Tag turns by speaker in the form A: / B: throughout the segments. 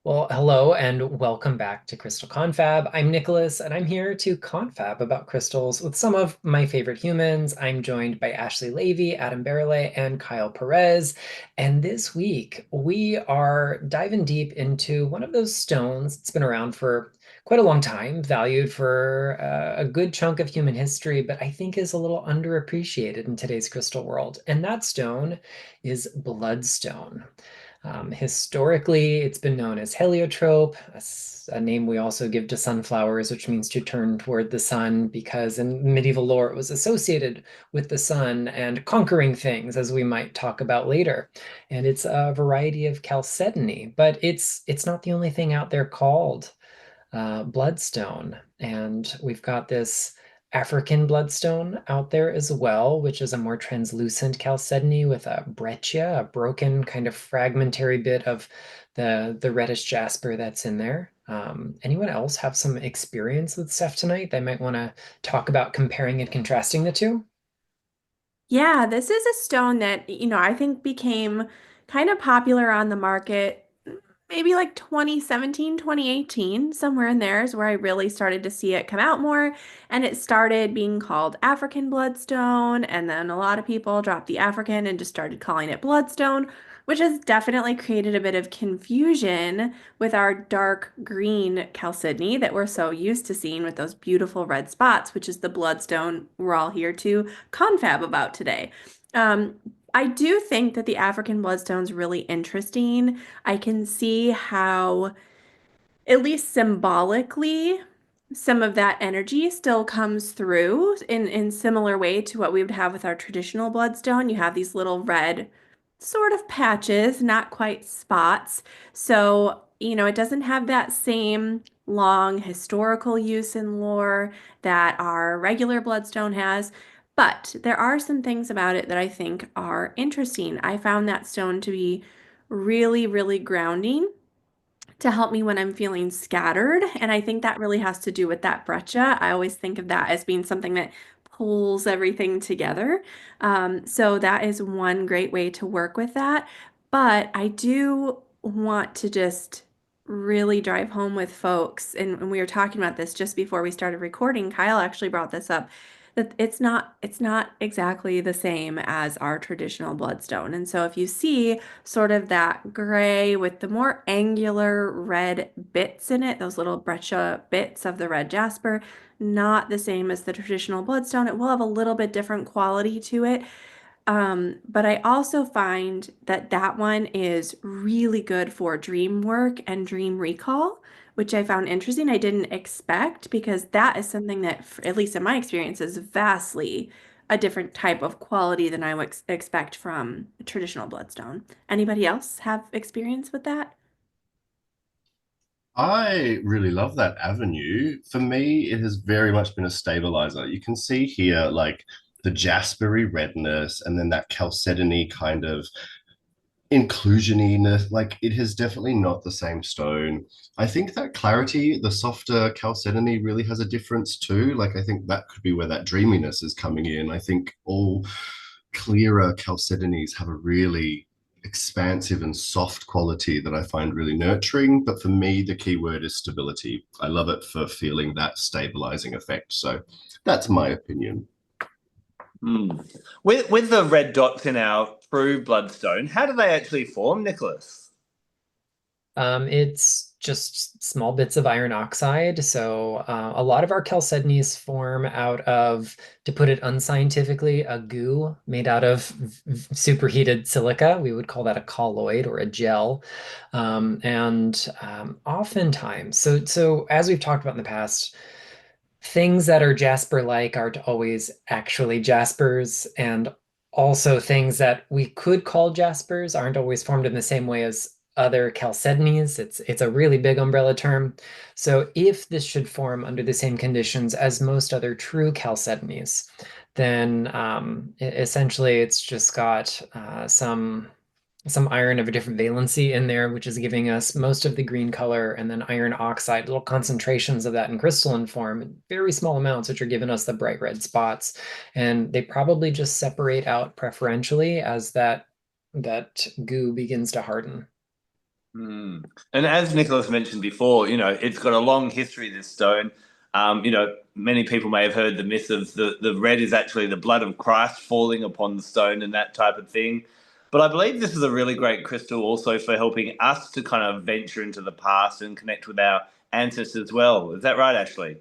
A: Well, hello and welcome back to Crystal Confab. I'm Nicholas and I'm here to confab about crystals with some of my favorite humans. I'm joined by Ashley Levy, Adam Barralet, and Kyle Perez. And this week we are diving deep into one of those stones that's been around for quite a long time, valued for a good chunk of human history, but I think is a little underappreciated in today's crystal world. And that stone is Bloodstone. Historically, it's been known as heliotrope, a name we also give to sunflowers, which means to turn toward the sun, because in medieval lore it was associated with the sun and conquering things, as we might talk about later. And it's a variety of chalcedony, but it's not the only thing out there called bloodstone. And we've got this African bloodstone out there as well, which is a more translucent chalcedony with a breccia, a broken kind of fragmentary bit of the reddish jasper that's in there. Anyone else have some experience with stuff tonight? They might want to talk about comparing and contrasting the two.
B: Yeah, this is a stone that, I think became kind of popular on the market maybe like 2017, 2018, somewhere in there is where I really started to see it come out more. And it started being called African bloodstone. And then a lot of people dropped the African and just started calling it bloodstone, which has definitely created a bit of confusion with our dark green chalcedony that we're so used to seeing with those beautiful red spots, which is the bloodstone we're all here to confab about today. Um, I do think that the African bloodstone's really interesting. I can see how, at least symbolically, some of that energy still comes through in similar way to what we would have with our traditional bloodstone. You have these little red sort of patches, not quite spots. So, it doesn't have that same long historical use in lore that our regular bloodstone has. But there are some things about it that I think are interesting. I found that stone to be really, really grounding to help me when I'm feeling scattered. And I think that really has to do with that breccia. I always think of that as being something that pulls everything together. So that is one great way to work with that. But I do want to just really drive home with folks, and we were talking about this just before we started recording. Kyle actually brought this up that it's not exactly the same as our traditional bloodstone. And so if you see sort of that gray with the more angular red bits in it, those little breccia bits of the red jasper, not the same as the traditional bloodstone. It will have a little bit different quality to it. But I also find that that one is really good for dream work and dream recall, which I found interesting. I didn't expect because that is something that, at least in my experience, is vastly a different type of quality than I would expect from traditional bloodstone. Anybody else have experience with that?
C: I really love that avenue. For me, it has very much been a stabilizer. You can see here, like the jaspery redness and then that chalcedony kind of inclusioniness. Like it is definitely not the same stone. I think that clarity, the softer chalcedony really has a difference too. Like I think that could be where that dreaminess is coming in. I think all clearer chalcedonies have a really expansive and soft quality that I find really nurturing. But for me, the key word is stability. I love it for feeling that stabilizing effect. So that's my opinion.
D: Hmm. With the red dots in our true bloodstone, how do they actually form, Nicholas?
A: It's just small bits of iron oxide. So a lot of our chalcedonies form out of, to put it unscientifically, a goo made out of superheated silica. We would call that a colloid or a gel. And oftentimes, so as we've talked about in the past, things that are Jasper-like aren't always actually Jaspers, and also things that we could call Jaspers aren't always formed in the same way as other chalcedonies. It's a really big umbrella term. So if this should form under the same conditions as most other true chalcedonies, then essentially it's just got some iron of a different valency in there, which is giving us most of the green color, and then iron oxide, little concentrations of that in crystalline form, in very small amounts, which are giving us the bright red spots. And they probably just separate out preferentially as that goo begins to harden.
D: Mm. And as Nicholas mentioned before, it's got a long history, this stone. Many people may have heard the myth of the red is actually the blood of Christ falling upon the stone and that type of thing. But I believe this is a really great crystal also for helping us to kind of venture into the past and connect with our ancestors as well. Is that right, Ashley?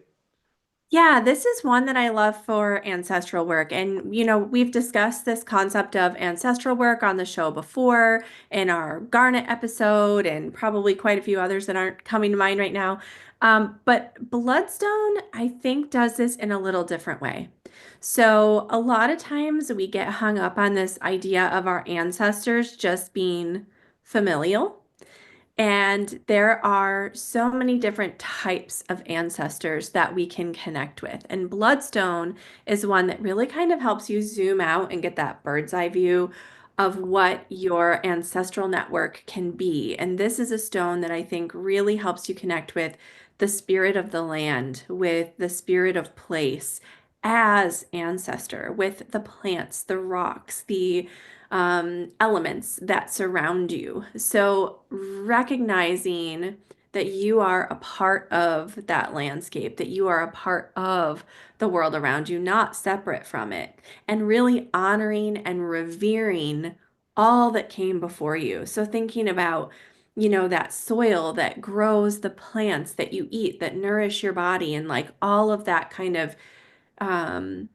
B: Yeah, this is one that I love for ancestral work. And, we've discussed this concept of ancestral work on the show before in our Garnet episode and probably quite a few others that aren't coming to mind right now. But Bloodstone, I think, does this in a little different way. So, a lot of times we get hung up on this idea of our ancestors just being familial. And there are so many different types of ancestors that we can connect with. And Bloodstone is one that really kind of helps you zoom out and get that bird's eye view of what your ancestral network can be. And this is a stone that I think really helps you connect with the spirit of the land, with the spirit of place as ancestor, with the plants, the rocks, the elements that surround you. So, recognizing that you are a part of that landscape, that you are a part of the world around you, not separate from it, and really honoring and revering all that came before you. So, thinking about that soil that grows the plants that you eat that nourish your body and like all of that kind of um,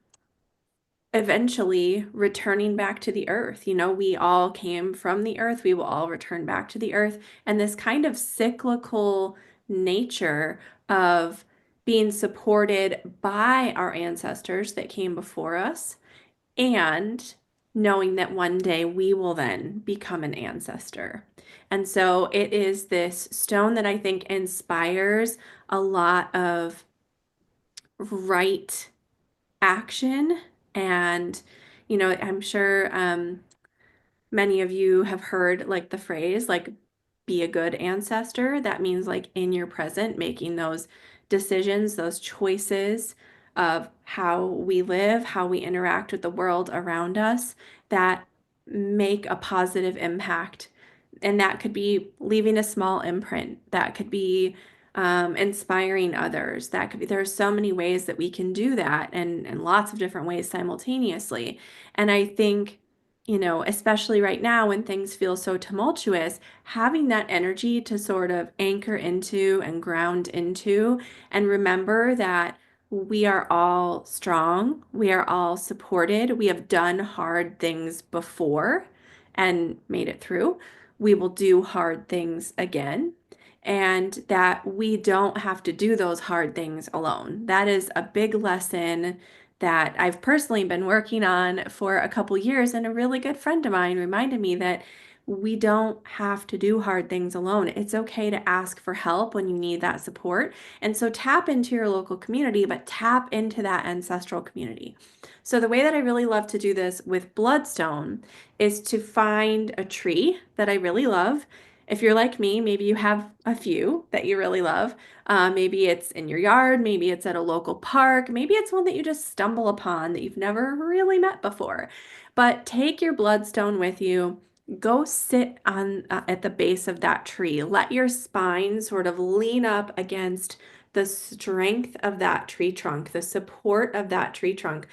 B: eventually returning back to the earth. We all came from the earth, we will all return back to the earth. And this kind of cyclical nature of being supported by our ancestors that came before us, and knowing that one day we will then become an ancestor. And so it is this stone that I think inspires a lot of right action. And, I'm sure many of you have heard like the phrase, like, be a good ancestor. That means like in your present, making those decisions, those choices of how we live, how we interact with the world around us that make a positive impact. And that could be leaving a small imprint. That could be inspiring others. That could be, there are so many ways that we can do that and lots of different ways simultaneously. And I think, especially right now when things feel so tumultuous, having that energy to sort of anchor into and ground into and remember that we are all strong, we are all supported, we have done hard things before and made it through. We will do hard things again, and that we don't have to do those hard things alone. That is a big lesson that I've personally been working on for a couple years, and a really good friend of mine reminded me that we don't have to do hard things alone. It's okay to ask for help when you need that support. And so tap into your local community, but tap into that ancestral community. So the way that I really love to do this with Bloodstone is to find a tree that I really love. If you're like me, maybe you have a few that you really love. Maybe it's in your yard, maybe it's at a local park, maybe it's one that you just stumble upon that you've never really met before. But take your bloodstone with you. Go sit on at the base of that tree. Let your spine sort of lean up against the strength of that tree trunk, the support of that tree trunk.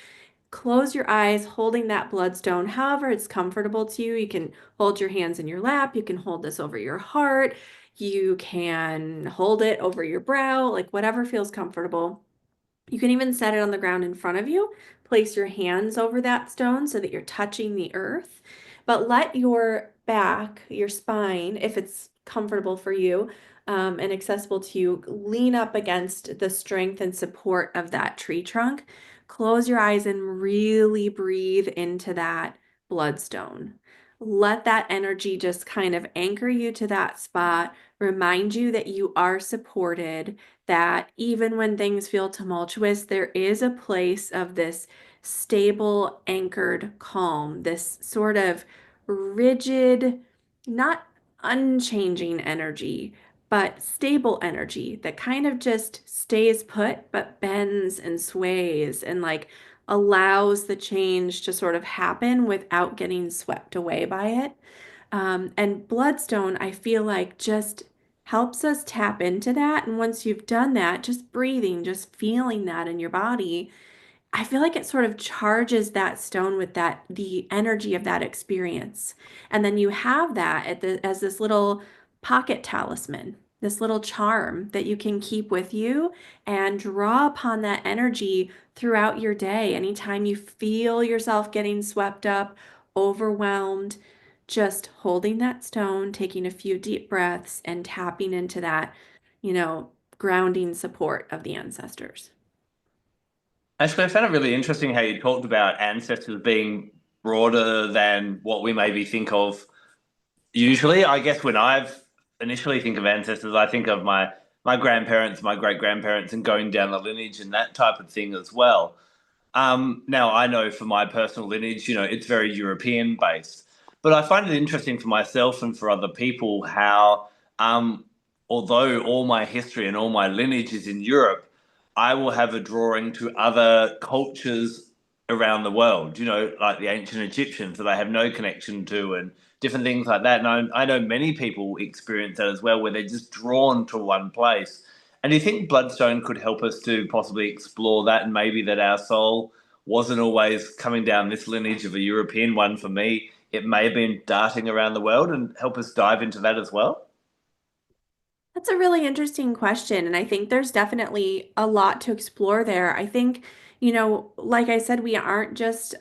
B: Close your eyes, holding that bloodstone, however it's comfortable to you. You can hold your hands in your lap. You can hold this over your heart. You can hold it over your brow, like whatever feels comfortable. You can even set it on the ground in front of you. Place your hands over that stone so that you're touching the earth. But let your back, your spine, if it's comfortable for you and accessible to you, lean up against the strength and support of that tree trunk. Close your eyes and really breathe into that bloodstone. Let that energy just kind of anchor you to that spot, remind you that you are supported, that even when things feel tumultuous, there is a place of this stable, anchored calm, this sort of rigid, not unchanging energy, but stable energy that kind of just stays put, but bends and sways and like allows the change to sort of happen without getting swept away by it. And Bloodstone, I feel like just helps us tap into that. And once you've done that, just breathing, just feeling that in your body, I feel like it sort of charges that stone with that the energy of that experience. And then you have that as this little pocket talisman, this little charm that you can keep with you and draw upon that energy throughout your day. Anytime you feel yourself getting swept up, overwhelmed, just holding that stone, taking a few deep breaths and tapping into that, you know, grounding support of the ancestors.
D: Actually, I found it really interesting how you talked about ancestors being broader than what we maybe think of usually. I guess when I've initially think of ancestors, I think of my grandparents, my great grandparents, and going down the lineage and that type of thing as well. Now I know for my personal lineage, it's very European based, but I find it interesting for myself and for other people how, although all my history and all my lineage is in Europe, I will have a drawing to other cultures around the world, like the ancient Egyptians that I have no connection to and different things like that. And I know many people experience that as well, where they're just drawn to one place. And do you think Bloodstone could help us to possibly explore that and maybe that our soul wasn't always coming down this lineage of a European one for me? It may have been darting around the world and help us dive into that as well?
B: That's a really interesting question. And I think there's definitely a lot to explore there. I think, like I said, we aren't just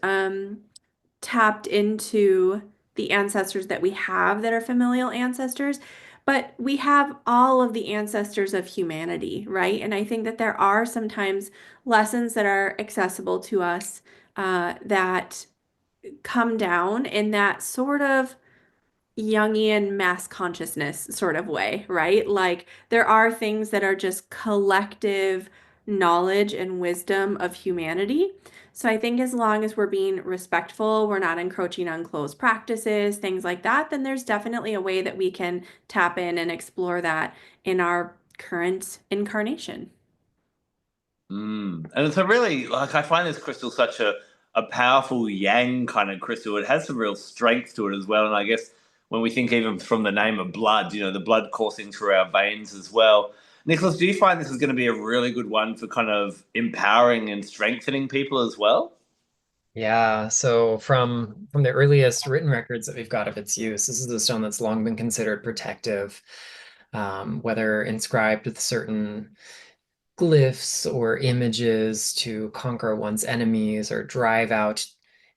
B: tapped into the ancestors that we have that are familial ancestors, but we have all of the ancestors of humanity, right? And I think that there are sometimes lessons that are accessible to us that come down in that sort of Jungian mass consciousness sort of way, right? Like there are things that are just collective knowledge and wisdom of humanity. So I think as long as we're being respectful, we're not encroaching on closed practices, things like that, then there's definitely a way that we can tap in and explore that in our current incarnation.
D: And it's a really like I find this crystal such a powerful yang kind of crystal. It has some real strength to it as well. And I guess when we think even from the name of blood, the blood coursing through our veins as well. Nicholas, do you find this is going to be a really good one for kind of empowering and strengthening people as well?
A: Yeah, so from the earliest written records that we've got of its use, this is a stone that's long been considered protective, whether inscribed with certain glyphs or images to conquer one's enemies or drive out,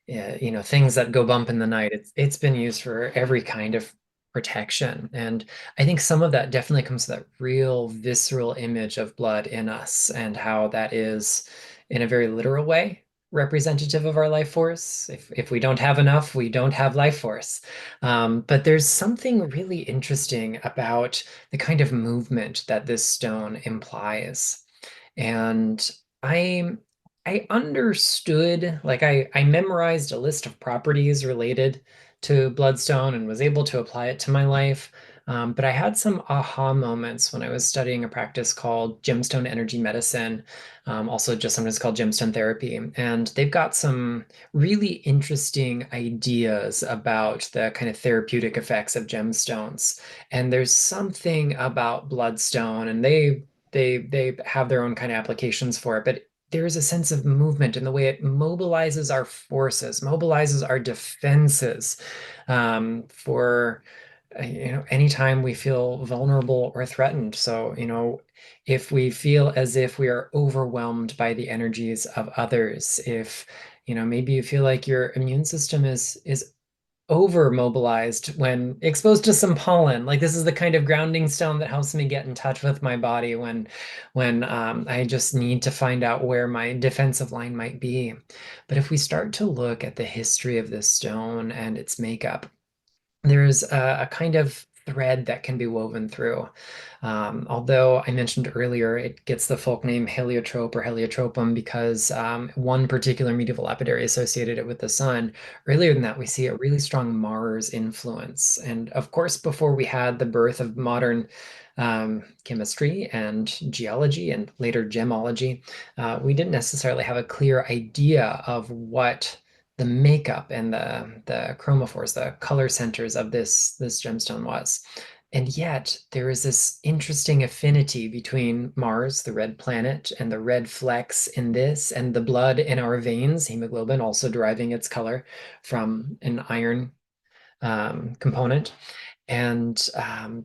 A: things that go bump in the night. It's been used for every kind of protection, and I think some of that definitely comes to that real visceral image of blood in us and how that is, in a very literal way, representative of our life force. If we don't have enough, we don't have life force. But there's something really interesting about the kind of movement that this stone implies. And I I understood, like I memorized a list of properties related to Bloodstone and was able to apply it to my life. But I had some aha moments when I was studying a practice called gemstone energy medicine, also just sometimes called gemstone therapy. And they've got some really interesting ideas about the kind of therapeutic effects of gemstones. And there's something about Bloodstone, and they have their own kind of applications for it, but there is a sense of movement in the way it mobilizes our forces, mobilizes our defenses, for anytime we feel vulnerable or threatened. So, if we feel as if we are overwhelmed by the energies of others, if maybe you feel like your immune system is over mobilized when exposed to some pollen. Like, this is the kind of grounding stone that helps me get in touch with my body when I just need to find out where my defensive line might be. But if we start to look at the history of this stone and its makeup, there's a kind of thread that can be woven through. Although I mentioned earlier, it gets the folk name heliotrope or heliotropum because one particular medieval lapidary associated it with the sun. Earlier than that, we see a really strong Mars influence. And of course, before we had the birth of modern chemistry and geology and later gemology, we didn't necessarily have a clear idea of what the makeup and the chromophores, the color centers of this gemstone was. And yet there is this interesting affinity between Mars, the red planet, and the red flecks in this, and the blood in our veins, hemoglobin, also deriving its color from an iron component. And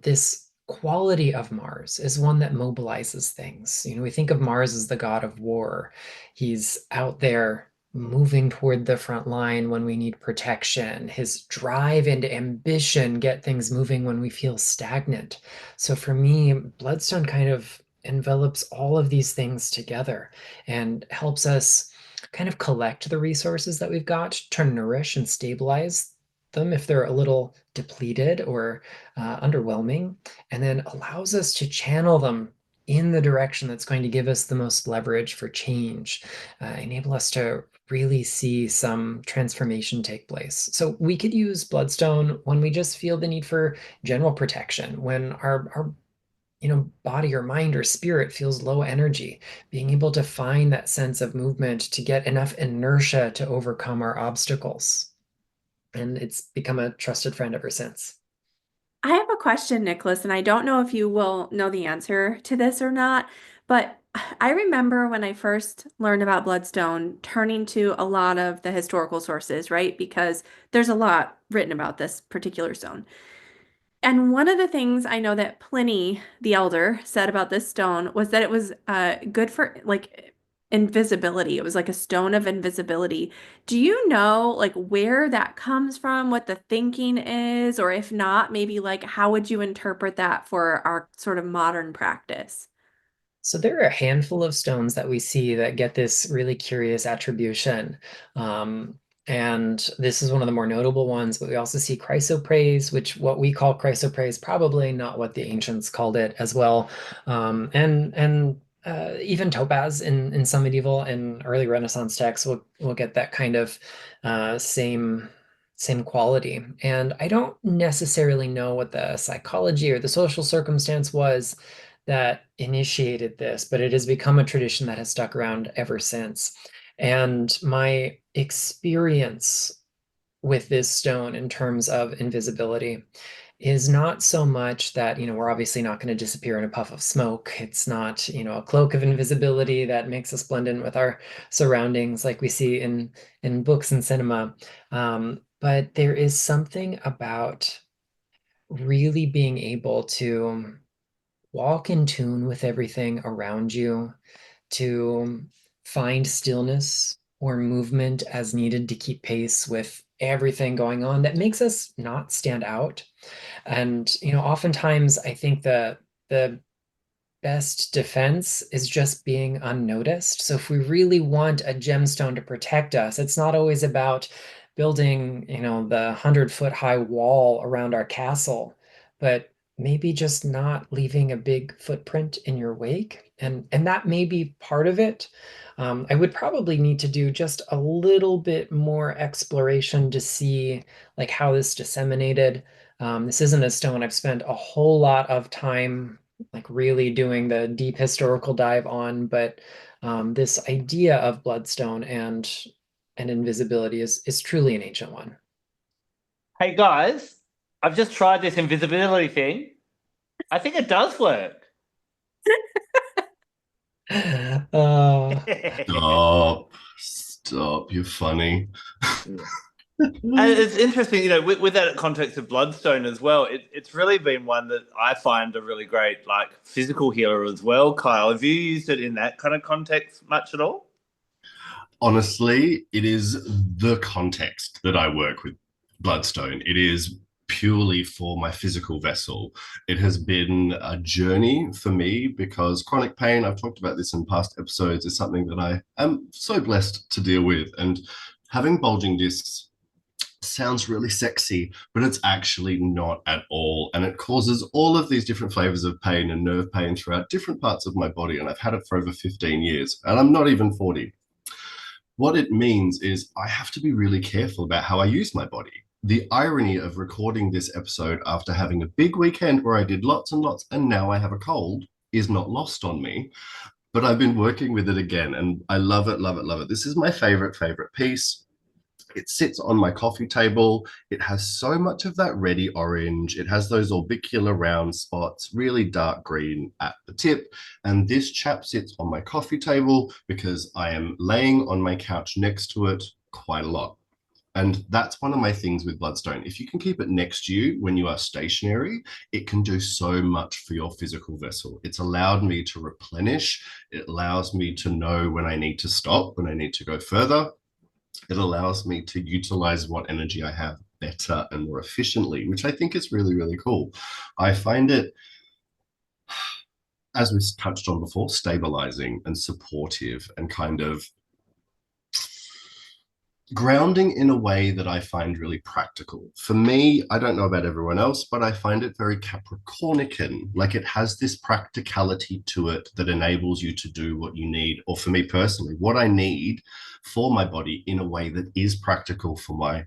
A: this quality of Mars is one that mobilizes things. We think of Mars as the god of war. He's out there moving toward the front line when we need protection. His drive and ambition get things moving when we feel stagnant. So for me, Bloodstone kind of envelops all of these things together and helps us kind of collect the resources that we've got to nourish and stabilize them if they're a little depleted or underwhelming, and then allows us to channel them in the direction that's going to give us the most leverage for change, enable us to really see some transformation take place. So we could use Bloodstone when we just feel the need for general protection, when our body or mind or spirit feels low energy, being able to find that sense of movement to get enough inertia to overcome our obstacles. And it's become a trusted friend ever since.
B: I have a question, Nicholas, and I don't know if you will know the answer to this or not, but I remember when I first learned about Bloodstone, turning to a lot of the historical sources, right? Because there's a lot written about this particular stone. And one of the things I know that Pliny the Elder said about this stone was that it was good for like invisibility. It was like a stone of invisibility. Do you know like where that comes from, what the thinking is, or if not, maybe like how would you interpret that for our sort of modern practice?
A: So there are a handful of stones that we see that get this really curious attribution. And this is one of the more notable ones, but we also see chrysoprase, which what we call chrysoprase, probably not what the ancients called it as well. And even topaz in some medieval and early Renaissance texts will get that kind of same quality. And I don't necessarily know what the psychology or the social circumstance was that initiated this, but it has become a tradition that has stuck around ever since. And my experience with this stone in terms of invisibility is not so much that, we're obviously not going to disappear in a puff of smoke. It's not, a cloak of invisibility that makes us blend in with our surroundings like we see in books and cinema. But there is something about really being able to walk in tune with everything around you, to find stillness or movement as needed to keep pace with everything going on that makes us not stand out. And, oftentimes I think the best defense is just being unnoticed. So if we really want a gemstone to protect us, it's not always about building, the 100-foot high wall around our castle, but maybe just not leaving a big footprint in your wake. And that may be part of it. I would probably need to do just a little bit more exploration to see like how this disseminated. This isn't a stone I've spent a whole lot of time like really doing the deep historical dive on, but this idea of bloodstone and invisibility is truly an ancient one.
D: Hey guys, I've just tried this invisibility thing. I think it does work.
A: Uh,
C: Stop, you're funny.
D: And it's interesting, with that context of Bloodstone as well, it's really been one that I find a really great, like, physical healer as well. Kyle, have you used it in that kind of context much at all?
C: Honestly, it is the context that I work with Bloodstone. It is purely for my physical vessel. It has been a journey for me because chronic pain, I've talked about this in past episodes, is something that I am so blessed to deal with. And having bulging discs sounds really sexy, but it's actually not at all. And it causes all of these different flavors of pain and nerve pain throughout different parts of my body. And I've had it for over 15 years, and I'm not even 40. What it means is I have to be really careful about how I use my body. The irony of recording this episode after having a big weekend where I did lots and lots, and now I have a cold, is not lost on me. But I've been working with it again, and I love it, love it, love it. This is my favorite piece. It sits on my coffee table. It has so much of that reddy orange. It has those orbicular round spots, really dark green at the tip. And this chap sits on my coffee table because I am laying on my couch next to it quite a lot. And that's one of my things with Bloodstone. If you can keep it next to you when you are stationary, it can do so much for your physical vessel. It's allowed me to replenish. It allows me to know when I need to stop, when I need to go further. It allows me to utilize what energy I have better and more efficiently, which I think is really, really cool. I find it, as we touched on before, stabilizing and supportive and kind of grounding in a way that I find really practical. For me, I don't know about everyone else, but I find it very Capricornican. Like it has this practicality to it that enables you to do what you need, or for me personally, what I need for my body in a way that is practical for my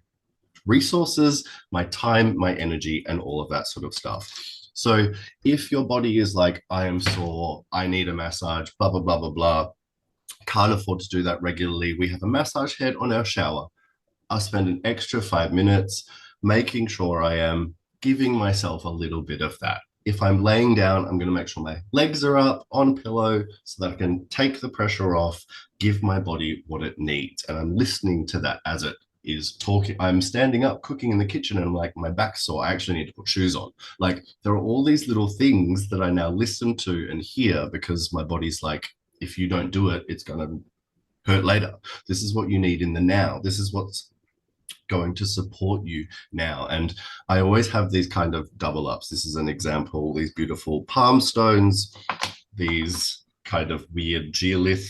C: resources, my time, my energy, and all of that sort of stuff. So if your body is like, I am sore, I need a massage, blah, blah, blah, blah, blah, can't afford to do that regularly. We have a massage head on our shower. I spend an extra 5 minutes making sure I am giving myself a little bit of that. If I'm laying down, I'm going to make sure my legs are up on pillow so that I can take the pressure off, give my body what it needs. And I'm listening to that as it is talking. I'm standing up, cooking in the kitchen, and I'm like, my back's sore. I actually need to put shoes on. Like, there are all these little things that I now listen to and hear because my body's like, if you don't do it, it's going to hurt later. This is what you need in the now. This is what's going to support you now. And I always have these kind of double ups. This is an example, these beautiful palm stones, these kind of weird geolith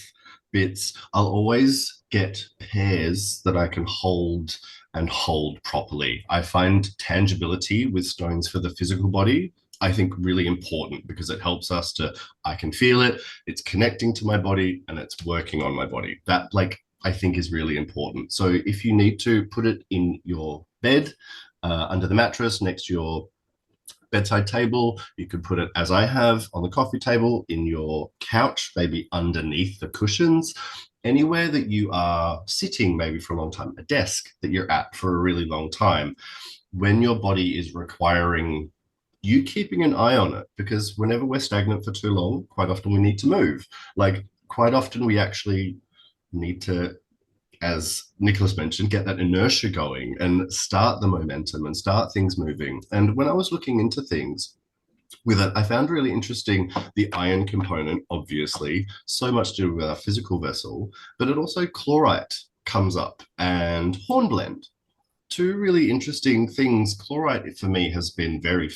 C: bits. I'll always get pairs that I can hold and hold properly. I find tangibility with stones for the physical body, I think, really important because it helps us to, I can feel it, it's connecting to my body and it's working on my body. That, like, I think is really important. So if you need to put it in your bed, under the mattress, next to your bedside table, you could put it, as I have, on the coffee table, in your couch, maybe underneath the cushions, anywhere that you are sitting maybe for a long time, a desk that you're at for a really long time, when your body is requiring you keeping an eye on it, because whenever we're stagnant for too long, quite often we need to move. Like, quite often we actually need to, as Nicholas mentioned, get that inertia going and start the momentum and start things moving. And when I was looking into things with it, I found really interesting the iron component, obviously, so much to do with our physical vessel, but it also chlorite comes up and hornblende. Two really interesting things. Chlorite for me has been very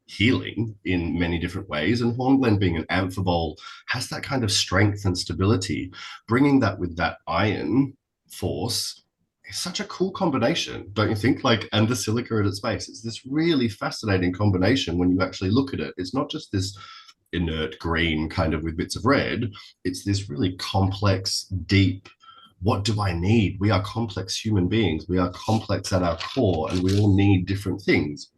C: healing in many different ways, and hornblende, being an amphibole, has that kind of strength and stability. Bringing that with that iron force is such a cool combination, don't you think? Like, and the silica at its base, it's this really fascinating combination when you actually look at it. It's not just this inert green kind of with bits of red, it's this really complex, deep, what do I need? We are complex human beings. We are complex at our core, and we all need different things.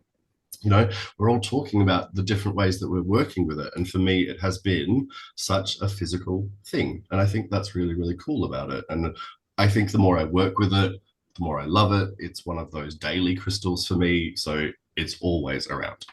C: You know, we're all talking about the different ways that we're working with it. And for me, it has been such a physical thing. And I think that's really, really cool about it. And I think the more I work with it, the more I love it. It's one of those daily crystals for me. So it's always around.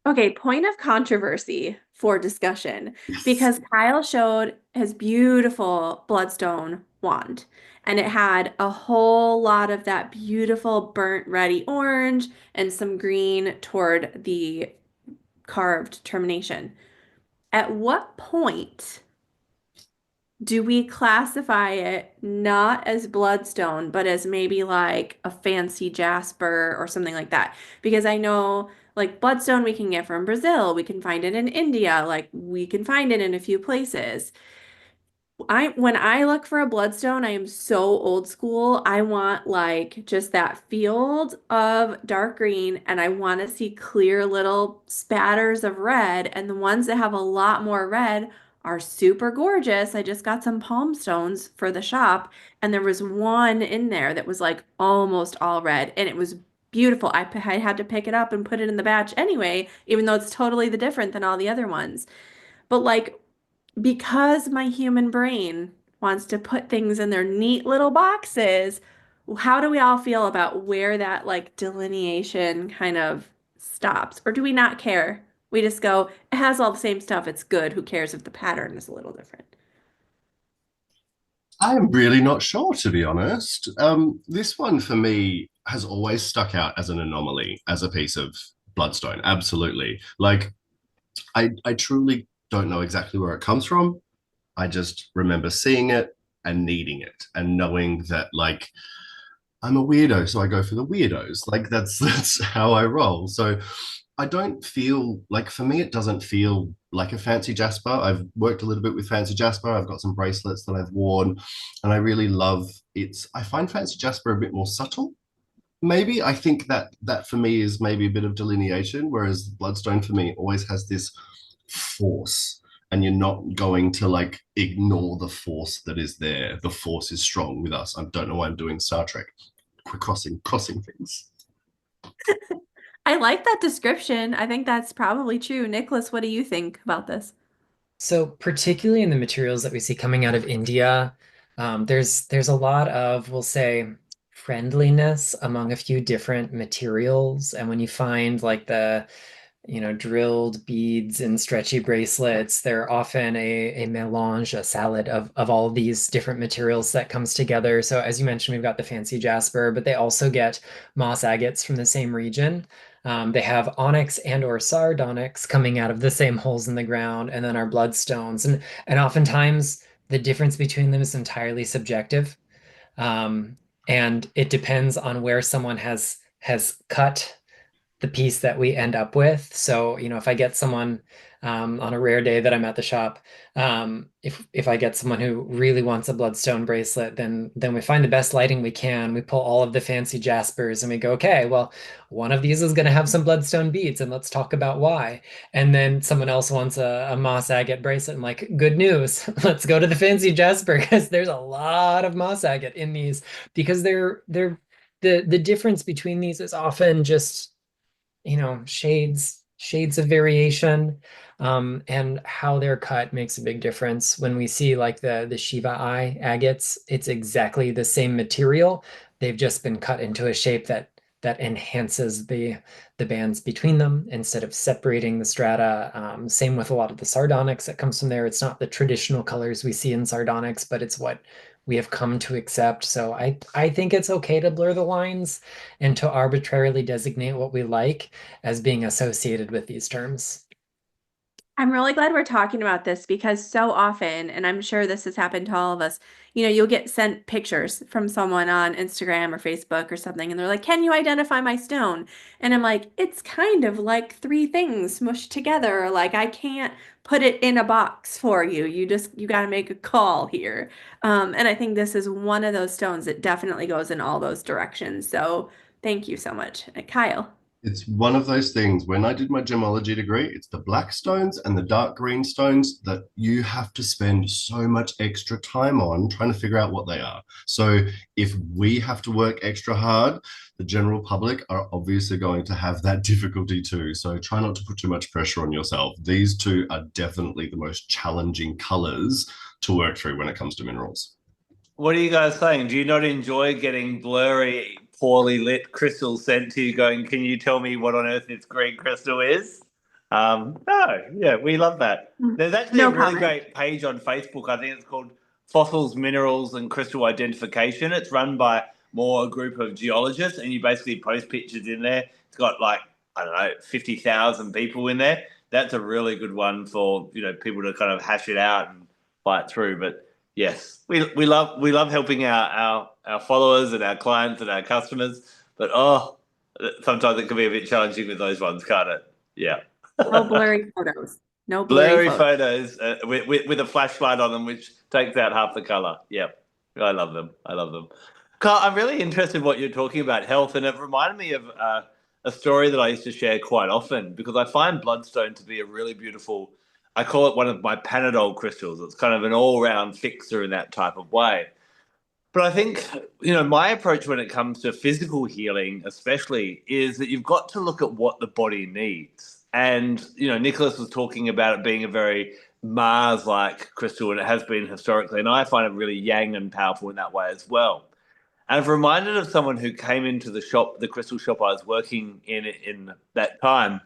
B: Okay, point of controversy for discussion,
C: Yes.
B: because Kyle showed his beautiful Bloodstone wand, and it had a whole lot of that beautiful burnt reddy orange and some green toward the carved termination. At what point do we classify it not as bloodstone, but as maybe like a fancy jasper or something like that? Because I know like bloodstone we can get from Brazil, we can find it in India, like we can find it in a few places. When I look for a bloodstone, I am so old school. I want like just that field of dark green, and I want to see clear little spatters of red. And the ones that have a lot more red are super gorgeous. I just got some palm stones for the shop, and there was one in there that was like almost all red, and it was beautiful. I had to pick it up and put it in the batch anyway, even though it's totally different than all the other ones. But like, because my human brain wants to put things in their neat little boxes, how do we all feel about where that like delineation kind of stops? Or do we not care? We just go, it has all the same stuff, it's good. Who cares if the pattern is a little different?
C: I'm really not sure, to be honest. This one for me has always stuck out as an anomaly, as a piece of Bloodstone. Absolutely. Like, I truly don't know exactly where it comes from. I just remember seeing it and needing it and knowing that, like, I'm a weirdo, so I go for the weirdos. Like, that's how I roll. So I don't feel like, for me, it doesn't feel like a fancy Jasper. I've worked a little bit with fancy Jasper. I've got some bracelets that I've worn, and I really love its. I find fancy Jasper a bit more subtle. Maybe I think that for me is maybe a bit of delineation, whereas Bloodstone for me always has this force, and you're not going to like ignore the force that is there. The force is strong with us. I don't know why I'm doing Star Trek. We're crossing things.
B: I like that description. I think that's probably true. Nicholas, what do you think about this?
A: So particularly in the materials that we see coming out of India, there's a lot of, we'll say, friendliness among a few different materials. And when you find like the, drilled beads and stretchy bracelets, they're often a melange, a salad of all of these different materials that comes together. So as you mentioned, we've got the fancy jasper, but they also get moss agates from the same region. They have onyx and or sardonyx coming out of the same holes in the ground, and then our bloodstones. And oftentimes the difference between them is entirely subjective. Um, and it depends on where someone has cut the piece that we end up with. So, if I get someone on a rare day that I'm at the shop, if I get someone who really wants a bloodstone bracelet, then we find the best lighting we can. We pull all of the fancy jaspers and we go, okay, well, one of these is going to have some bloodstone beads, and let's talk about why. And then someone else wants a moss agate bracelet. I'm like, good news, let's go to the fancy jasper because there's a lot of moss agate in these because they're the difference between these is often just shades of variation, and how they're cut makes a big difference. When we see like the Shiva eye agates, it's exactly the same material. They've just been cut into a shape that enhances the bands between them instead of separating the strata. Same with a lot of the sardonyx that comes from there. It's not the traditional colors we see in sardonyx, but it's what we have come to accept. So I think it's okay to blur the lines and to arbitrarily designate what we like as being associated with these terms.
B: I'm really glad we're talking about this because so often, and I'm sure this has happened to all of us, you'll get sent pictures from someone on Instagram or Facebook or something, and they're like, "Can you identify my stone?" And I'm like, "It's kind of like three things mushed together. Like I can't put it in a box for you. You got to make a call here." And I think this is one of those stones that definitely goes in all those directions. So thank you so much, Kyle.
C: It's one of those things. When I did my gemology degree, it's the black stones and the dark green stones that you have to spend so much extra time on trying to figure out what they are. So if we have to work extra hard, the general public are obviously going to have that difficulty too. So try not to put too much pressure on yourself. These two are definitely the most challenging colors to work through when it comes to minerals.
D: What are you guys saying? Do you not enjoy getting blurry, poorly lit crystals sent to you going, can you tell me what on earth this green crystal is? No, yeah, we love that. There's actually a
B: No
D: really
B: comment.
D: great page on Facebook. I think it's called Fossils, Minerals and Crystal Identification. It's run by more a group of geologists, and you basically post pictures in there. It's got like, I don't know, 50,000 people in there. That's a really good one for, people to kind of hash it out and fight through. But yes, we love helping our followers and our clients and our customers, but sometimes it can be a bit challenging with those ones, can't it? Yeah,
B: No blurry photos. No blurry
D: blurry
B: photos.
D: photos with a flashlight on them, which takes out half the color. Yep, I love them. I love them. Carl, I'm really interested in what you're talking about health, and it reminded me of a story that I used to share quite often because I find bloodstone to be a really beautiful. I call it one of my Panadol crystals. It's kind of an all-round fixer in that type of way. But I think, my approach when it comes to physical healing, especially, is that you've got to look at what the body needs. And, Nicholas was talking about it being a very Mars-like crystal, and it has been historically. And I find it really yang and powerful in that way as well. And I'm reminded of someone who came into the shop, the crystal shop I was working in that time,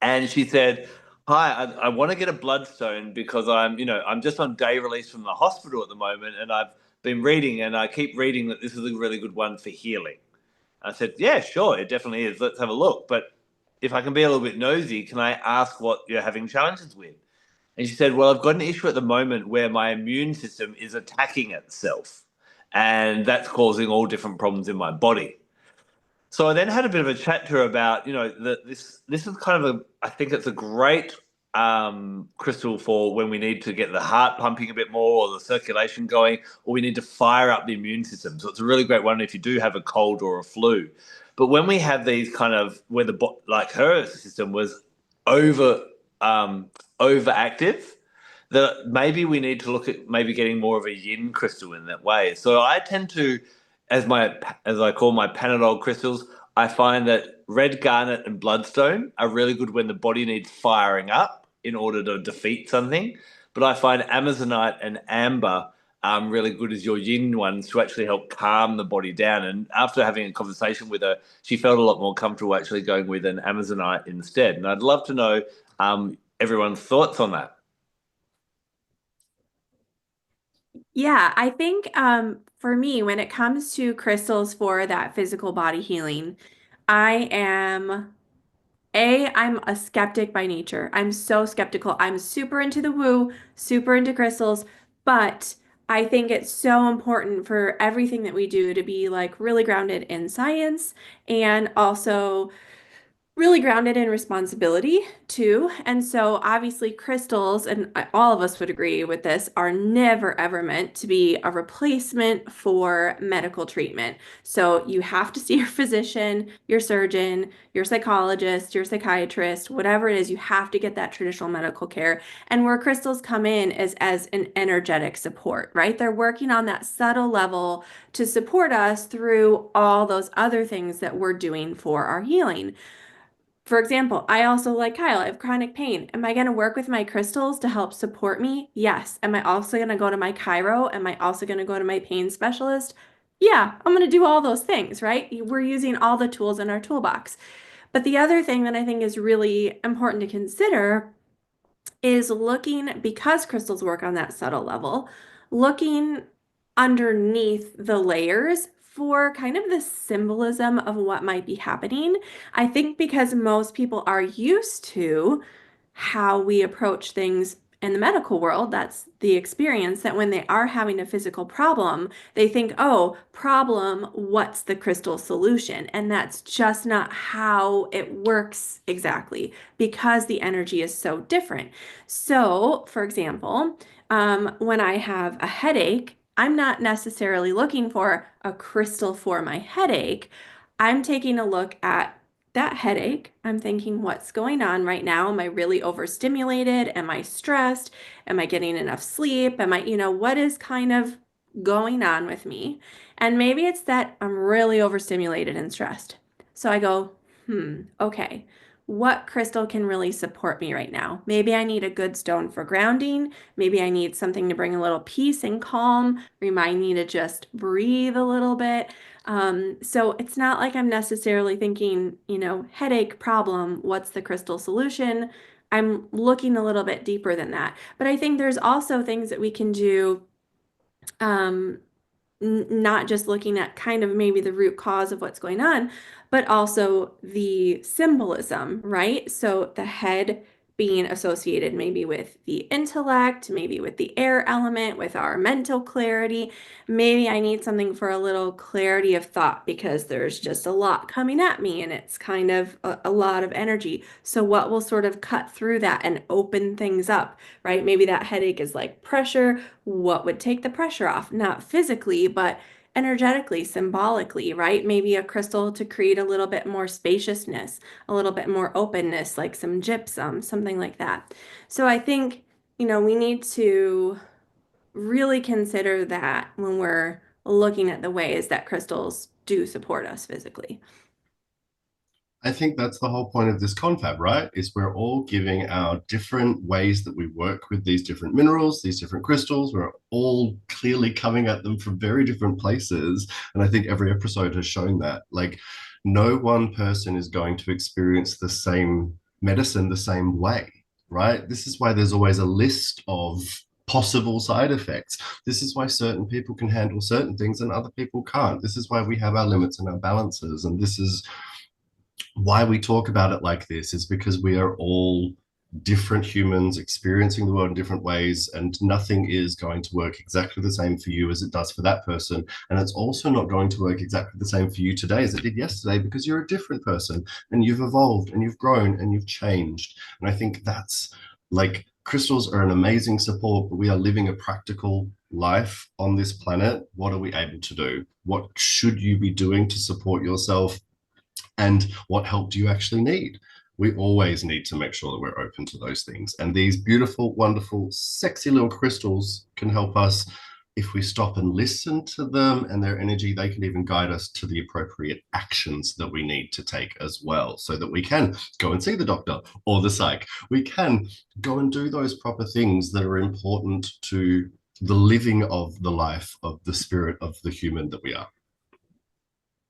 D: and she said, "Hi, I want to get a bloodstone because I'm just on day release from the hospital at the moment, and I've been reading, and I keep reading that this is a really good one for healing." I said, "Yeah, sure, it definitely is. Let's have a look. But if I can be a little bit nosy, can I ask what you're having challenges with?" And she said, "Well, I've got an issue at the moment where my immune system is attacking itself, and that's causing all different problems in my body." So I then had a bit of a chat to her about, that this is kind of a I think it's a great crystal for when we need to get the heart pumping a bit more or the circulation going, or we need to fire up the immune system. So it's a really great one if you do have a cold or a flu. But when we have these kind of where like her system was over um, overactive, that maybe we need to look at maybe getting more of a yin crystal in that way. So I tend to, as I call my Panadol crystals, I find that red garnet and bloodstone are really good when the body needs firing up in order to defeat something. But I find amazonite and amber really good as your yin ones to actually help calm the body down. And after having a conversation with her, she felt a lot more comfortable actually going with an amazonite instead. And I'd love to know everyone's thoughts on that.
B: Yeah, I think for me, when it comes to crystals for that physical body healing, I am I'm a skeptic by nature. I'm so skeptical. I'm super into the woo, super into crystals, but I think it's so important for everything that we do to be like really grounded in science and also really grounded in responsibility too. And so obviously crystals, and all of us would agree with this, are never ever meant to be a replacement for medical treatment. So you have to see your physician, your surgeon, your psychologist, your psychiatrist, whatever it is, you have to get that traditional medical care. And where crystals come in is as an energetic support, right? They're working on that subtle level to support us through all those other things that we're doing for our healing. For example, I also, like Kyle, I have chronic pain. Am I going to work with my crystals to help support me? Yes. Am I also going to go to my chiro? Am I also going to go to my pain specialist? Yeah, I'm going to do all those things, right? We're using all the tools in our toolbox. But the other thing that I think is really important to consider is looking, because crystals work on that subtle level, looking underneath the layers for kind of the symbolism of what might be happening. I think because most people are used to how we approach things in the medical world, that's the experience that when they are having a physical problem, they think, oh, problem, what's the crystal solution? And that's just not how it works exactly because the energy is so different. So, for example, when I have a headache, I'm not necessarily looking for a crystal for my headache. I'm taking a look at that headache. I'm thinking, what's going on right now? Am I really overstimulated? Am I stressed? Am I getting enough sleep? What is kind of going on with me? And maybe it's that I'm really overstimulated and stressed. So I go, okay, what crystal can really support me right now? Maybe I need a good stone for grounding. Maybe I need something to bring a little peace and calm, remind me to just breathe a little bit. So it's not like I'm necessarily thinking, headache problem, what's the crystal solution? I'm looking a little bit deeper than that. But I think there's also things that we can do, um, not just looking at kind of maybe the root cause of what's going on, but also the symbolism, right? So the head being associated maybe with the intellect, maybe with the air element, with our mental clarity. Maybe I need something for a little clarity of thought because there's just a lot coming at me and it's kind of a lot of energy. So what will sort of cut through that and open things up, right? Maybe that headache is like pressure. What would take the pressure off? Not physically, but energetically, symbolically, right? Maybe a crystal to create a little bit more spaciousness, a little bit more openness, like some gypsum, something like that. So I think, we need to really consider that when we're looking at the ways that crystals do support us physically.
C: I think that's the whole point of this confab, right? Is we're all giving our different ways that we work with these different minerals, these different crystals. We're all clearly coming at them from very different places. And I think every episode has shown that. Like, no one person is going to experience the same medicine the same way, right? This is why there's always a list of possible side effects. This is why certain people can handle certain things and other people can't. This is why we have our limits and our balances. And this is why we talk about it like this, is because we are all different humans experiencing the world in different ways, and nothing is going to work exactly the same for you as it does for that person. And it's also not going to work exactly the same for you today as it did yesterday, because you're a different person and you've evolved and you've grown and you've changed. And I think that's like, crystals are an amazing support, but we are living a practical life on this planet. What are we able to do? What should you be doing to support yourself? And what help do you actually need? We always need to make sure that we're open to those things. And these beautiful, wonderful, sexy little crystals can help us. If we stop and listen to them and their energy, they can even guide us to the appropriate actions that we need to take as well, so that we can go and see the doctor or the psych. We can go and do those proper things that are important to the living of the life of the spirit of the human that we are.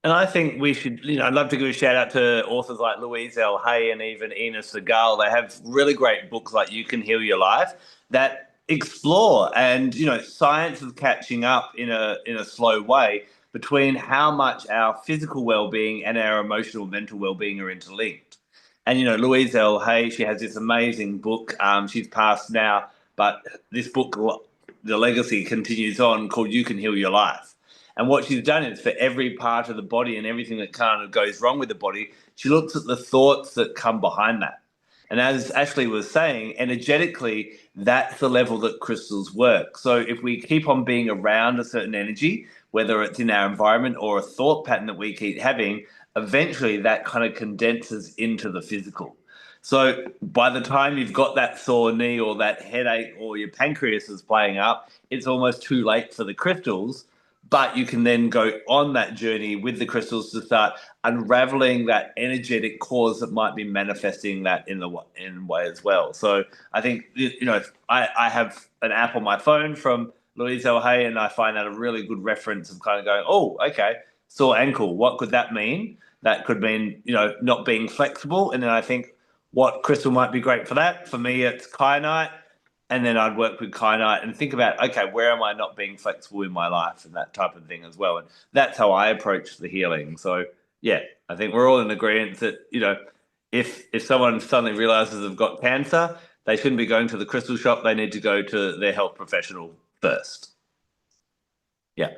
D: And I think we should, I'd love to give a shout out to authors like Louise L. Hay and even Ina Segal. They have really great books like You Can Heal Your Life that explore, and, science is catching up in a slow way between how much our physical well-being and our emotional mental well-being are interlinked. And, Louise L. Hay, she has this amazing book. She's passed now, but this book, the legacy continues on, called You Can Heal Your Life. And what she's done is, for every part of the body and everything that kind of goes wrong with the body, she looks at the thoughts that come behind that. And as Ashley was saying, energetically, that's the level that crystals work. So if we keep on being around a certain energy, whether it's in our environment or a thought pattern that we keep having, eventually that kind of condenses into the physical. So by the time you've got that sore knee or that headache or your pancreas is playing up, it's almost too late for the crystals. But you can then go on that journey with the crystals to start unraveling that energetic cause that might be manifesting that in way as well. So I think, I have an app on my phone from Louise L. Hay, and I find that a really good reference of kind of going, oh, okay, sore ankle, what could that mean? That could mean, not being flexible. And then I think, what crystal might be great for that? For me, it's kyanite. And then I'd work with kyanite and think about, okay, where am I not being flexible in my life, and that type of thing as well. And that's how I approach the healing. So, yeah, I think we're all in agreement that, if someone suddenly realizes they've got cancer, they shouldn't be going to the crystal shop. They need to go to their health professional first. Yeah,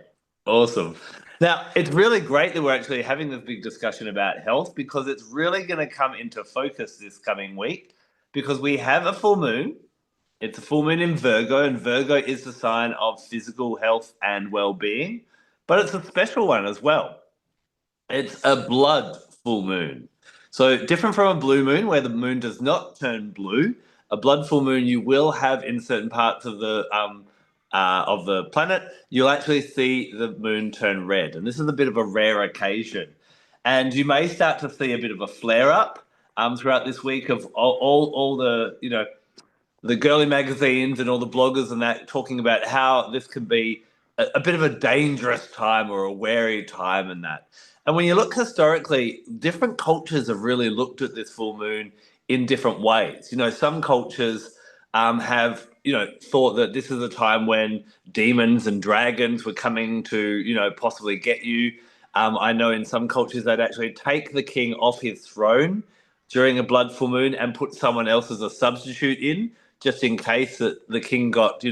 D: awesome. Now, it's really great that we're actually having this big discussion about health, because it's really going to come into focus this coming week, because we have a full moon. It's a full moon in Virgo, and Virgo is the sign of physical health and well-being, but it's a special one as well. It's a blood full moon. So different from a blue moon, where the moon does not turn blue. A blood full moon you will have in certain parts of the planet. You'll actually see the moon turn red, and this is a bit of a rare occasion. And you may start to see a bit of a flare-up throughout this week of all the, the girly magazines and all the bloggers and that, talking about how this can be a bit of a dangerous time or a wary time and that. And when you look historically, different cultures have really looked at this full moon in different ways. Some cultures have, thought that this is a time when demons and dragons were coming to, possibly get you. I know in some cultures they'd actually take the king off his throne during a blood full moon and put someone else as a substitute in, just in case that the king got,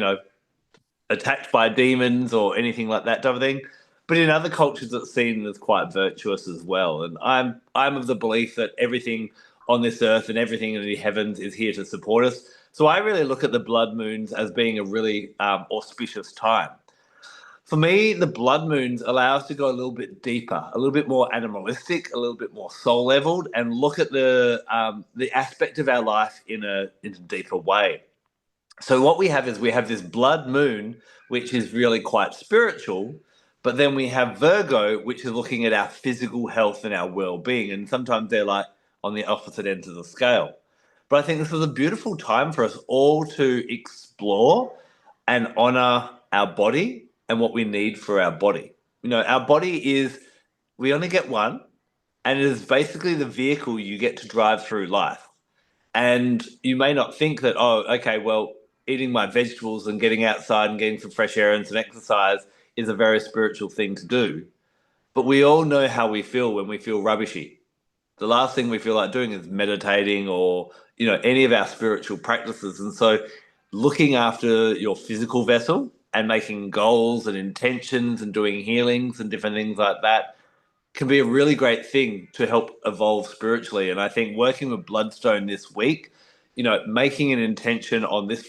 D: attacked by demons or anything like that type of thing. But in other cultures, it's seen as quite virtuous as well. And I'm of the belief that everything on this earth and everything in the heavens is here to support us. So I really look at the blood moons as being a really auspicious time. For me, the blood moons allow us to go a little bit deeper, a little bit more animalistic, a little bit more soul leveled, and look at the aspect of our life in a deeper way. So what we have is we have this blood moon, which is really quite spiritual, But then we have Virgo, which is looking at our physical health and our well-being, and sometimes they're like on the opposite ends of the scale. But I think this is a beautiful time for us all to explore and honor our body and what we need for our body. Our body is, we only get one, and it is basically the vehicle you get to drive through life. And you may not think that, oh, okay, well, eating my vegetables and getting outside and getting some fresh air and some exercise is a very spiritual thing to do. But we all know how we feel when we feel rubbishy. The last thing we feel like doing is meditating or, any of our spiritual practices. And so looking after your physical vessel and making goals and intentions and doing healings and different things like that can be a really great thing to help evolve spiritually. And I think working with Bloodstone this week, making an intention on this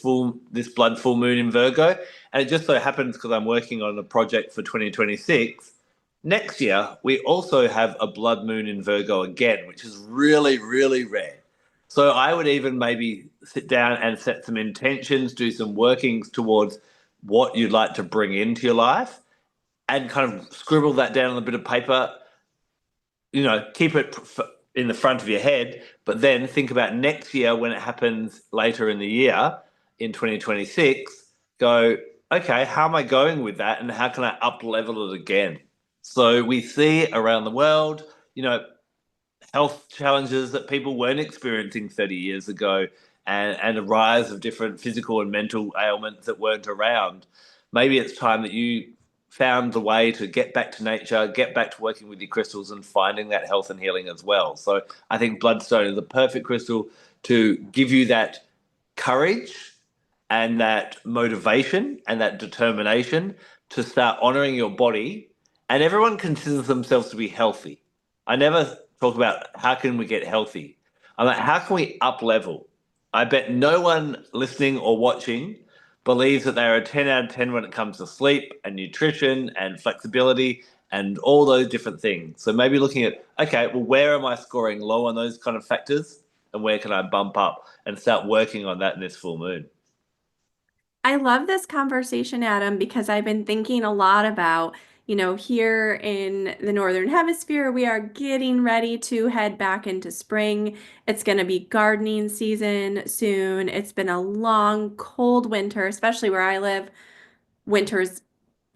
D: blood full moon in Virgo, and it just so happens because I'm working on a project for 2026. Next year, we also have a blood moon in Virgo again, which is really, really rare. So I would even maybe sit down and set some intentions, do some workings towards what you'd like to bring into your life, and kind of scribble that down on a bit of paper, keep it in the front of your head, but then think about next year when it happens later in the year in 2026, go, okay, how am I going with that? And how can I up level it again? So we see around the world, health challenges that people weren't experiencing 30 years ago, and a rise of different physical and mental ailments that weren't around. Maybe it's time that you found the way to get back to nature, get back to working with your crystals and finding that health and healing as well. So I think Bloodstone is the perfect crystal to give you that courage and that motivation and that determination to start honoring your body. And everyone considers themselves to be healthy. I never talk about how can we get healthy. I'm like, how can we up level? I bet no one listening or watching believes that they are a 10 out of 10 when it comes to sleep and nutrition and flexibility and all those different things. So maybe looking at, okay, well, where am I scoring low on those kind of factors and where can I bump up and start working on that in this full moon?
B: I love this conversation, Adam, because I've been thinking a lot about, here in the Northern Hemisphere, we are getting ready to head back into spring. It's going to be gardening season soon. It's been a long, cold winter, especially where I live. Winter's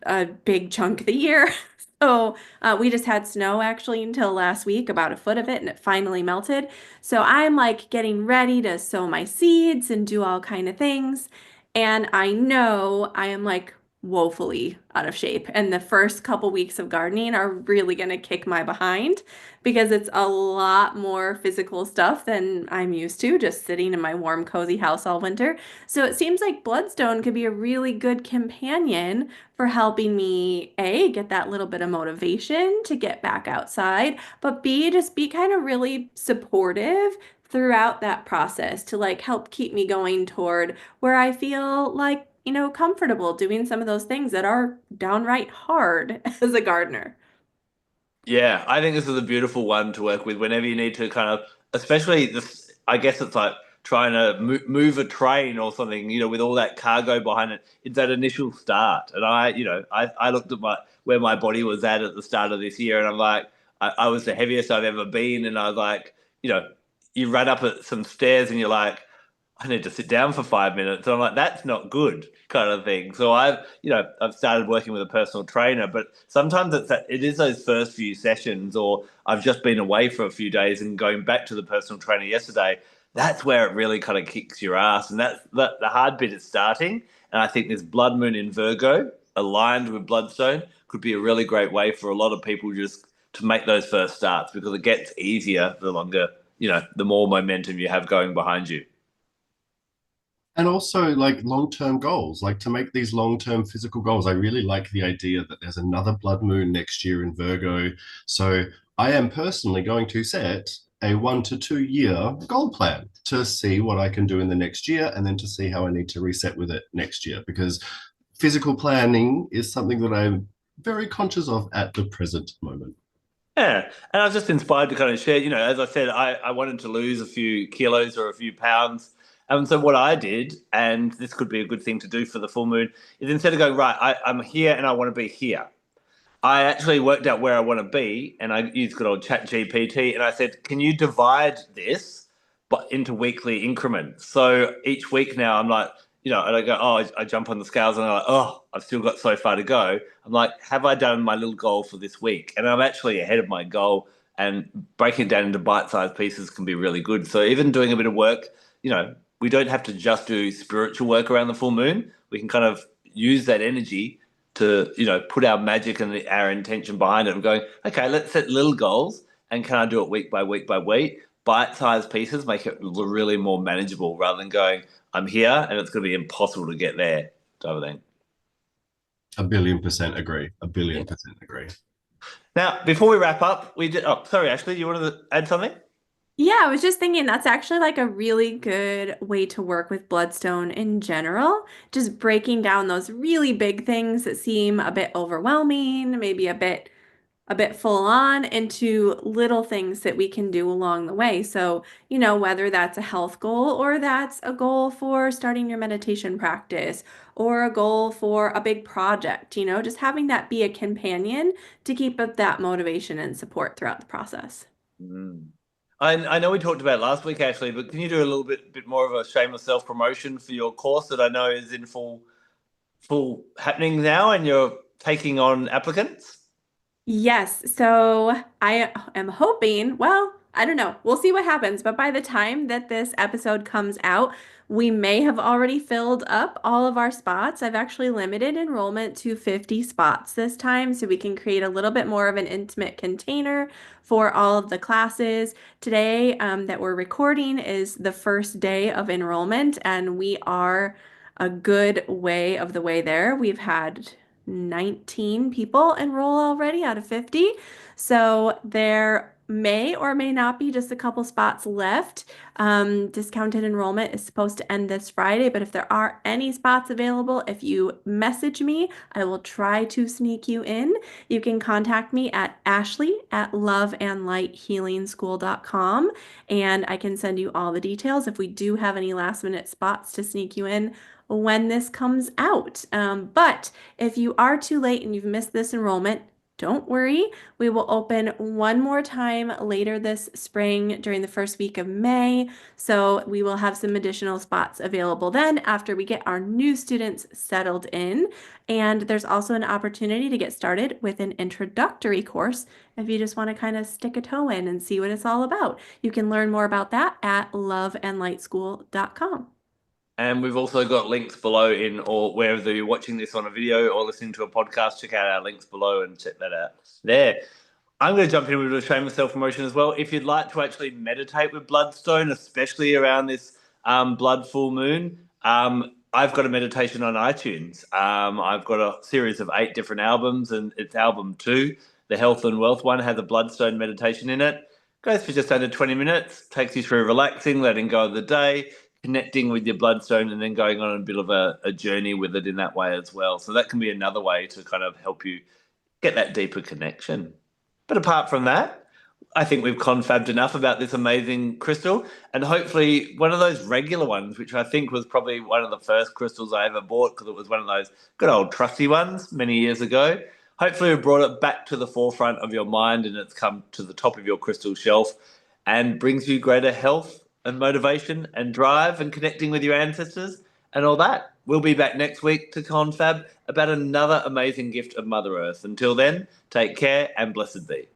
B: a big chunk of the year. So we just had snow actually until last week, about a foot of it, and it finally melted. So I'm like getting ready to sow my seeds and do all kind of things. And I know I am like woefully out of shape. And the first couple weeks of gardening are really going to kick my behind because it's a lot more physical stuff than I'm used to, just sitting in my warm, cozy house all winter. So it seems like Bloodstone could be a really good companion for helping me, A, get that little bit of motivation to get back outside, but B, just be kind of really supportive throughout that process to like help keep me going toward where I feel like, comfortable doing some of those things that are downright hard as a gardener.
D: Yeah, I think this is a beautiful one to work with whenever you need to kind of, especially this, I guess it's like trying to move a train or something, with all that cargo behind it. It's that initial start. And I looked at where my body was at the start of this year and I'm like, I was the heaviest I've ever been. And I was like, you run up at some stairs and you're like, I need to sit down for 5 minutes. And I'm like, that's not good kind of thing. So I've started working with a personal trainer, but sometimes it is those first few sessions, or I've just been away for a few days and going back to the personal trainer yesterday. That's where it really kind of kicks your ass. And that's the hard bit is starting. And I think this blood moon in Virgo aligned with Bloodstone could be a really great way for a lot of people just to make those first starts, because it gets easier the longer, the more momentum you have going behind you.
C: And also like long-term goals, like to make these long-term physical goals. I really like the idea that there's another blood moon next year in Virgo. So I am personally going to set a 1 to 2 year goal plan to see what I can do in the next year and then to see how I need to reset with it next year, because physical planning is something that I'm very conscious of at the present moment.
D: Yeah, and I was just inspired to kind of share, as I said, I wanted to lose a few kilos or a few pounds. And so what I did, and this could be a good thing to do for the full moon, is instead of going, right, I'm here and I want to be here. I actually worked out where I want to be, and I used good old Chat GPT, and I said, "Can you divide this, but into weekly increments?" So each week now, I'm like, and I go, "Oh, I jump on the scales, and I'm like, oh, I've still got so far to go." I'm like, "Have I done my little goal for this week?" And I'm actually ahead of my goal. And breaking it down into bite-sized pieces can be really good. So even doing a bit of work, we don't have to just do spiritual work around the full moon. We can kind of use that energy to put our magic and our intention behind it and going, okay, let's set little goals, and can I do it week by week by week? Bite-sized pieces make it really more manageable rather than going, I'm here and it's going to be impossible to get there type of thing.
C: 1,000,000,000% agree. 1,000,000,000% agree.
D: Now, before we wrap up, we did. Oh, sorry, Ashley, you wanted to add something?
B: Yeah, I was just thinking that's actually like a really good way to work with Bloodstone in general. Just breaking down those really big things that seem a bit overwhelming, maybe a bit full on into little things that we can do along the way. So, whether that's a health goal or that's a goal for starting your meditation practice or a goal for a big project, just having that be a companion to keep up that motivation and support throughout the process.
D: Mm. I know we talked about it last week, Ashley, but can you do a little bit more of a shameless self promotion for your course that I know is in full happening now, and you're taking on applicants?
B: Yes, so I am hoping, well, I don't know. We'll see what happens. But by the time that this episode comes out, we may have already filled up all of our spots. I've actually limited enrollment to 50 spots this time so we can create a little bit more of an intimate container for all of the classes. Today, that we're recording is the first day of enrollment, and we are a good way of the way there. We've had 19 people enroll already out of 50. So there may or may not be just a couple spots left. Discounted enrollment is supposed to end this Friday, but if there are any spots available, if you message me, I will try to sneak you in. You can contact me at ashley@loveandlighthealingschool.com, and I can send you all the details if we do have any last minute spots to sneak you in when this comes out. But if you are too late and you've missed this enrollment, don't worry. We will open one more time later this spring during the first week of May. So we will have some additional spots available then after we get our new students settled in. And there's also an opportunity to get started with an introductory course if you just want to kind of stick a toe in and see what it's all about. You can learn more about that at loveandlightschool.com.
D: And we've also got links below or wherever you're watching this on a video or listening to a podcast, check out our links below and check that out there. I'm going to jump in with a shameless self-promotion as well. If you'd like to actually meditate with Bloodstone, especially around this blood full moon, I've got a meditation on iTunes. I've got a series of 8 different albums, and it's album 2. The health and wealth one has a Bloodstone meditation in it. Goes for just under 20 minutes, takes you through relaxing, letting go of the day, connecting with your bloodstone, and then going on a bit of a journey with it in that way as well. So that can be another way to kind of help you get that deeper connection. But apart from that, I think we've confabbed enough about this amazing crystal, and hopefully one of those regular ones, which I think was probably one of the first crystals I ever bought because it was one of those good old trusty ones many years ago. Hopefully we brought it back to the forefront of your mind and it's come to the top of your crystal shelf and brings you greater health and motivation and drive and connecting with your ancestors and all that. We'll be back next week to confab about another amazing gift of Mother Earth. Until then, take care and blessed be.